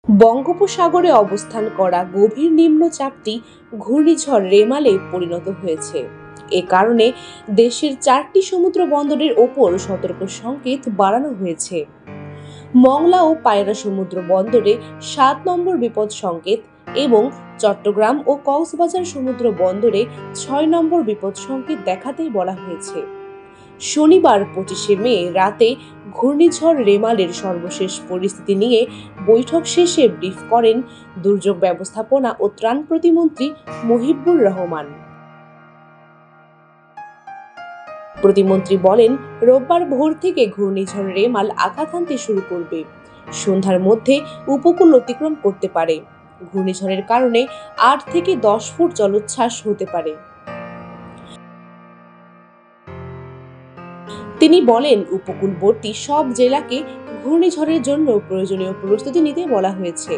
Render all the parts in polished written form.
বঙ্গোপসাগরে অবস্থান করা গভীর নিম্নচাপটি ঘূর্ণিঝড় রেমালে পরিণত হয়েছে। এ কারণে দেশের 4টি সমুদ্র বন্দরের ওপর সতর্ক সংকেত বাড়ানো হয়েছে। মংলা ও পায়রা সমুদ্র বন্দরে 7 নম্বর বিপদ সংকেত এবং চট্টগ্রাম ও কক্সবাজার সমুদ্র বন্দরে 6 নম্বর বিপদ সংকেত দেখাতে বলা হয়েছে। শনিবার 25শে মে রাতে ঘূর্ণিঝড় রেমালের সর্বশেষ পরিস্থিতি নিয়ে বৈঠক শেষে ব্রিফ করেন দুর্যোগ ব্যবস্থাপনা ও ত্রাণ প্রতিমন্ত্রী মহিবুর রহমান। প্রতিমন্ত্রী বলেন, রোববার ভোর থেকে ঘূর্ণিঝড় রেমাল আঘাত হানতে শুরু করবে। সন্ধ্যার মধ্যে উপকূল অতিক্রম করতে পারে। ঘূর্ণিঝড়ের কারণে 8 থেকে 10 ফুট জলোচ্ছ্বাস হতে পারে। তিনি বলেন, উপকূলবর্তী সব জেলাকে ঘূর্ণিঝড়ের জন্য প্রয়োজনীয় প্রস্তুতি নিতে বলা হয়েছে।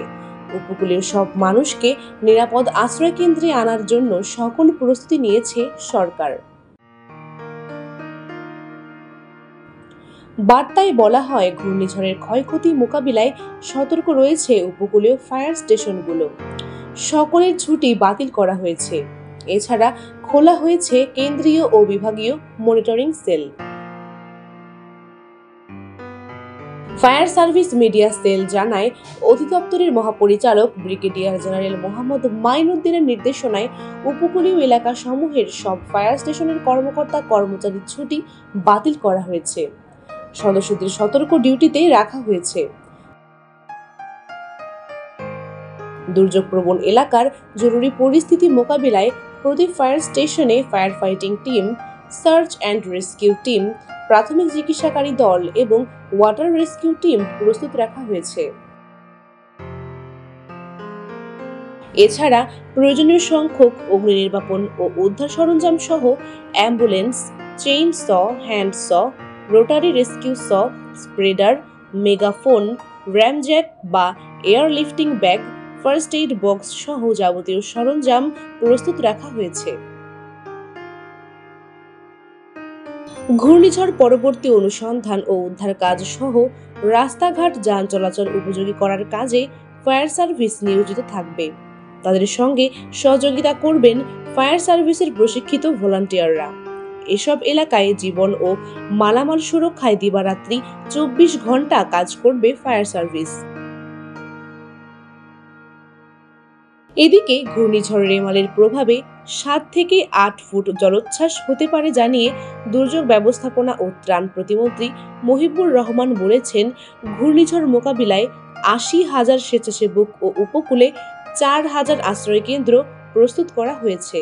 উপকূলের সব মানুষকে নিরাপদ আশ্রয় কেন্দ্রে আনার জন্য সকল প্রস্তুতি নিয়েছে সরকার। বার্তায় বলা হয়, ঘূর্ণিঝড়ের ক্ষয়ক্ষতি মোকাবিলায় সতর্ক রয়েছে উপকূলীয় ফায়ার স্টেশনগুলো। সকলের ছুটি বাতিল করা হয়েছে। এছাড়া খোলা হয়েছে কেন্দ্রীয় ও বিভাগীয় monitoring cell. Fire service media cell জানায়, অধিদপ্তরের মহাপরিচালক ব্রিগেডিয়ার জেনারেল মোহাম্মদ মাইনুদ্দিনের নির্দেশনায় উপকূলীয় এলাকা সমূহের সব ফায়ার স্টেশনের কর্মকর্তা কর্মচারীর ছুটি বাতিল করা হয়েছে। সদস্যদের সতর্ক ডিউটিতে রাখা হয়েছে। দুর্যোগপ্রবণ এলাকার জরুরি পরিস্থিতি মোকাবিলায় প্রতি ফায়ার স্টেশনে fire fighting team, search and rescue team, প্রাথমিক চিকিৎসাকারী দল এবং ওয়াটার রেস্কিউ টিম প্রস্তুত রাখা হয়েছে। এছাড়া প্রয়োজনীয় সংখ্যক অগ্নি নির্বাপন ও উদ্ধার সরঞ্জাম সহ অ্যাম্বুলেন্স, চেইন স, হ্যান্ড স, রোটারি রেস্কিউ স, স্প্রেডার, মেগাফোন, র্যামজ্যাক বা air lifting bag, first aid box সহ যাবতীয় সরঞ্জাম প্রস্তুত রাখা হয়েছে। ঘূর্ণিঝড় পরবর্তী অনুসন্ধান ও উদ্ধার কাজ সহ রাস্তাঘাট যান চলাচল উপযোগী করার কাজে ফায়ার সার্ভিস নিয়োজিত থাকবে। তাদের সঙ্গে সহযোগিতা করবেন ফায়ার সার্ভিসের প্রশিক্ষিত ভলান্টিয়াররা। এসব এলাকায় জীবন ও মালামাল সুরক্ষায় দিবারাত্রি 24 ঘন্টা কাজ করবে ফায়ার সার্ভিস। এদিকে ঘূর্ণিঝড় রেমালের প্রভাবে 7 থেকে 8 ফুট জলোচ্ছ্বাস হতে পারে জানিয়ে দুর্যোগ ব্যবস্থাপনা ও ত্রাণ প্রতিমন্ত্রী মহিবুর রহমান বলেছেন, ঘূর্ণিঝড় মোকাবিলায় 80,000 স্বেচ্ছাসেবক ও উপকূলে 4,000 আশ্রয় কেন্দ্র প্রস্তুত করা হয়েছে।